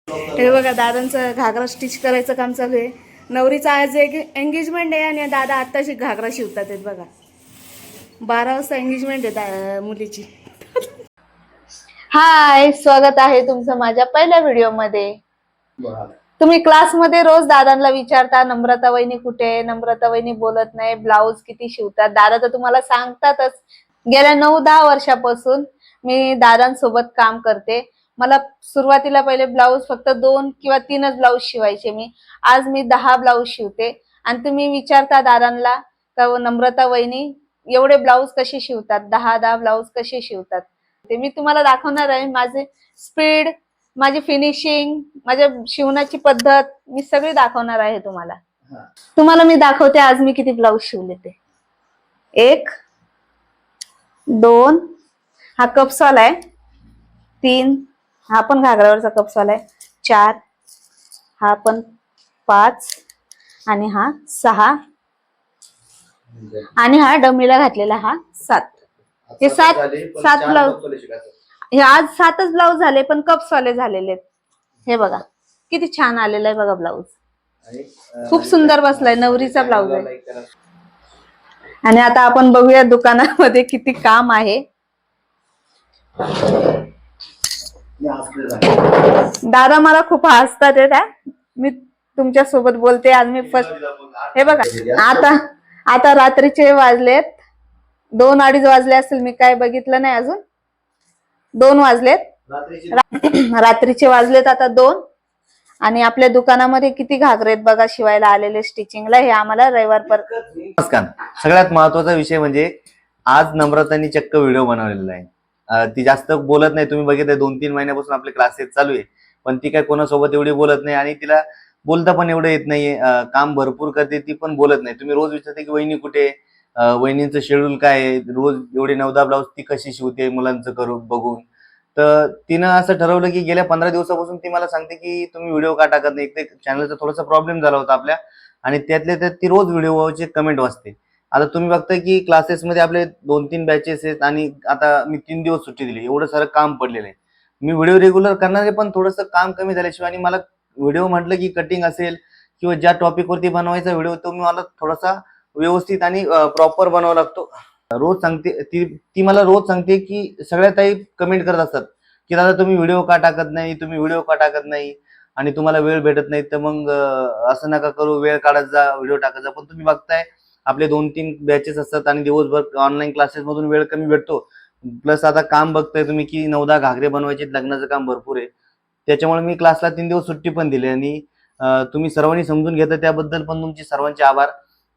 हे बघा दादांचं घागरा स्टिच करायचं काम चालू आहे. नवरीचा आज एक एंगेजमेंट आहे आणि दादा आत्ताशी घागरा शिवतात आहेत बघा. 12 वाजता एंगेजमेंट आहे मुलीची. हाय, स्वागत आहे तुमचं माझ्या पहिल्या व्हिडिओमध्ये. तुम्ही क्लासमध्ये रोज दादांना विचारता नम्रता वहिनी कुठे, नम्रता वहिनी बोलत नाही, ब्लाऊज किती शिवतात. दादा तर तुम्हाला सांगतातच. गेल्या 9-10 वर्षापासून मी दादांसोबत काम करते. मला सुरुवातीला पहिले ब्लाऊज फक्त 2 किंवा 3च ब्लाऊज शिवायचे मी. आज मी 10 ब्लाऊज शिवते. आणि तुम्ही विचारता दादांना का नम्रता वहिनी एवढे ब्लाऊज कसे शिवतात, 10 ब्लाऊज कसे शिवतात. ते मी तुम्हाला दाखवणार आहे. माझे स्पीड, माझी फिनिशिंग, माझ्या शिवण्याची पद्धत मी सगळी दाखवणार आहे तुम्हाला. तुम्हाला मी दाखवते आज मी किती ब्लाऊज शिवले ते. 1 2 हा कप्सवाला आहे, 3 हा पण घागरावरचा कप्सवाला आहे, 4 हा पण 5 आणि हा 6 आणि हा डमीला घातलेला हा 7. हे 7 ब्लाऊज. हे आज 7च ब्लाऊज झाले पण कप्सवाले झालेले आहेत. हे बघा किती छान आलेला आहे बघा ब्लाऊज. खूप सुंदर बसलाय, नवरीचा ब्लाऊज आहे. आणि आता आपण बघूया दुकानामध्ये किती काम आहे. दादा मला खूप हसतात येत. मी तुमच्या सोबत बोलते आज मी फर्स्ट. हे बघा आता रात्रीचे वाजलेत 2-2:30 वाजले असेल, मी काय बघितलं नाही अजून. 2 वाजलेत, रात्रीचे वाजलेत आता 2. आणि आपल्या दुकानामध्ये किती घागरे आहेत बघा शिवायला आलेले स्टिचिंगला. हे आम्हाला रविवार नमस्कार. सगळ्यात महत्वाचा विषय म्हणजे आज नम्रतानी चक्क व्हिडिओ बनवलेला आहे. ती जास्त बोलत नाही, तुम्ही बघितलं 2-3 महिन्यापासून आपले क्लासेस चालू आहे, पण ती काय कोणासोबत एवढी बोलत नाही आणि तिला बोलता पण एवढं येत नाहीये. काम भरपूर करते ती पण बोलत नाही. तुम्ही रोज विचारते की वहिनी कुठे, वहिनींचं शेड्यूल काय आहे, रोज एवढे 9-10 ब्लाऊज ती कशी शिवते मुलांचं करून बघून. तर तिनं असं ठरवलं की गेल्या 15 दिवसापासून ती मला सांगते की तुम्ही व्हिडिओ का टाकत नाही. एक चॅनलचा थोडासा प्रॉब्लेम झाला होता आपल्या, आणि त्यातल्या त्यात ती रोज व्हिडिओचे कमेंट वाचते. आता तुम्ही बघताय की क्लासेसमध्ये आपले 2-3 बॅचेस आहेत आणि आता मी 3 दिवस सुट्टी दिली. एवढं सारं काम पडलेलं आहे. मी व्हिडिओ रेग्युलर करणार आहे पण थोडंसं काम कमी झाल्याशिवाय, आणि मला व्हिडिओ म्हटलं की कटिंग असेल किंवा ज्या टॉपिकवरती बनवायचा व्हिडिओ तो मला थोडासा व्यवस्थित आणि प्रॉपर बनवावा लागतो. रोज सांगते ती मला रोज सांगते की सगळ्या ताई कमेंट करत असतात की दादा तुम्ही व्हिडिओ का टाकत नाही, तुम्ही व्हिडिओ का टाकत नाही, आणि तुम्हाला वेळ भेटत नाही तर मग असं नका करू, वेळ काढत जा, व्हिडिओ टाकत जा. पण तुम्ही बघताय आपले 2-3 बॅचेस असतात आणि दिवसभर ऑनलाईन क्लासेस मधून वेळ कमी भेटतो. प्लस आता काम बघताय तुम्ही की 9-10 घागरे बनवायचे, लग्नाचं काम भरपूर आहे. त्याच्यामुळे मी क्लासला 3 दिवस सुट्टी पण दिली, आणि तुम्ही सर्वांनी समजून घेता त्याबद्दल पण तुमचे सर्वांचे आभार.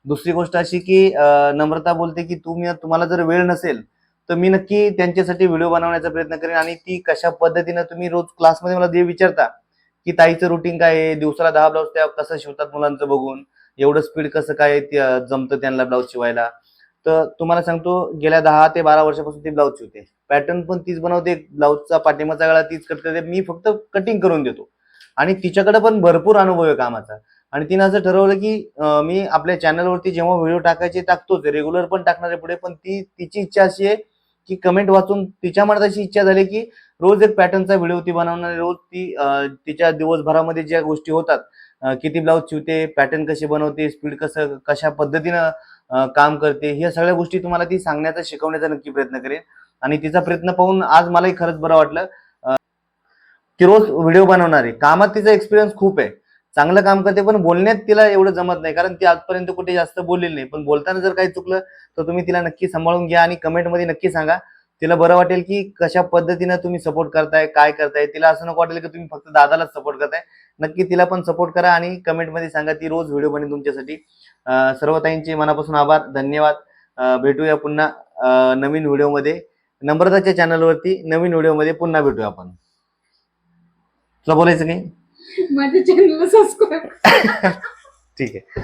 दुसरी गोष्ट अशी की नम्रता बोलते की तुम्हाला जर वेळ नसेल तर मी नक्की त्यांच्यासाठी व्हिडिओ बनवण्याचा प्रयत्न करेन. आणि ती कशा पद्धतीनं, तुम्ही रोज क्लासमध्ये मला जे विचारता की ताईचं रुटीन काय आहे, दिवसाला 10 ब्लाऊज त्या कसं शिवतात मुलांचं बघून, एवढं स्पीड कसं काय जमतं त्यांना ब्लाऊज शिवायला. तर तुम्हाला सांगतो गेल्या 10 ते 12 वर्षापासून ती ब्लाऊज शिवते. पॅटर्न पण तीच बनवते, ब्लाऊजचा पाठीमागचा गळा तीच करते, मी फक्त कटिंग करून देतो. आणि तिच्याकडे पण भरपूर अनुभव आहे कामाचा. आणि तिने असं ठरवलं की मी आपल्या चॅनलवरती जेव्हा व्हिडिओ टाकायचे टाकतोच, रेग्युलर पण टाकणार आहे पुढे. पण तिची इच्छा अशी आहे की कमेंट वाचून तिच्या मनात अशी इच्छा झाली की रोज एक पॅटर्नचा व्हिडिओ ती बनवणार. रोज ती तिच्या दिवसभरामध्ये ज्या गोष्टी होतात, किती ब्लाऊज शिवते, पॅटर्न कसे बनवते, स्पीड कशा पद्धतीनं काम करते, ह्या सगळ्या गोष्टी तुम्हाला ती सांगण्याचा, शिकवण्याचा नक्की प्रयत्न करेन. आणि तिचा प्रयत्न पाहून आज मलाही खरंच बरं वाटलं. ती रोज व्हिडिओ बनवणार आहे. कामात तिचा एक्सपिरियन्स खूप आहे, चांगलं काम करते, पण बोलण्यात तिला एवढं जमत नाही, कारण ती आजपर्यंत कुठे जास्त बोललेली नाही. पण बोलताना जर काही चुकलं तर तुम्ही तिला नक्की सांभाळून घ्या आणि कमेंटमध्ये नक्की सांगा. तिला बरं वाटेल की कशा पद्धतीनं तुम्ही सपोर्ट करताय, काय करताय. तिला असं नको वाटेल की तुम्ही फक्त दादालाच सपोर्ट करताय. नक्की तिला पण सपोर्ट करा आणि कमेंटमध्ये सांगा. ती रोज व्हिडिओ बनेल तुमच्यासाठी. सर्व ताईंचे मनापासून आभार, धन्यवाद. भेटूया पुन्हा नवीन व्हिडिओमध्ये, नम्रताच्या चॅनलवरती नवीन व्हिडिओमध्ये पुन्हा भेटूया आपण. तुला बोलायचं काही? माझ्या चॅनलला सबस्क्राईब. ठीक आहे.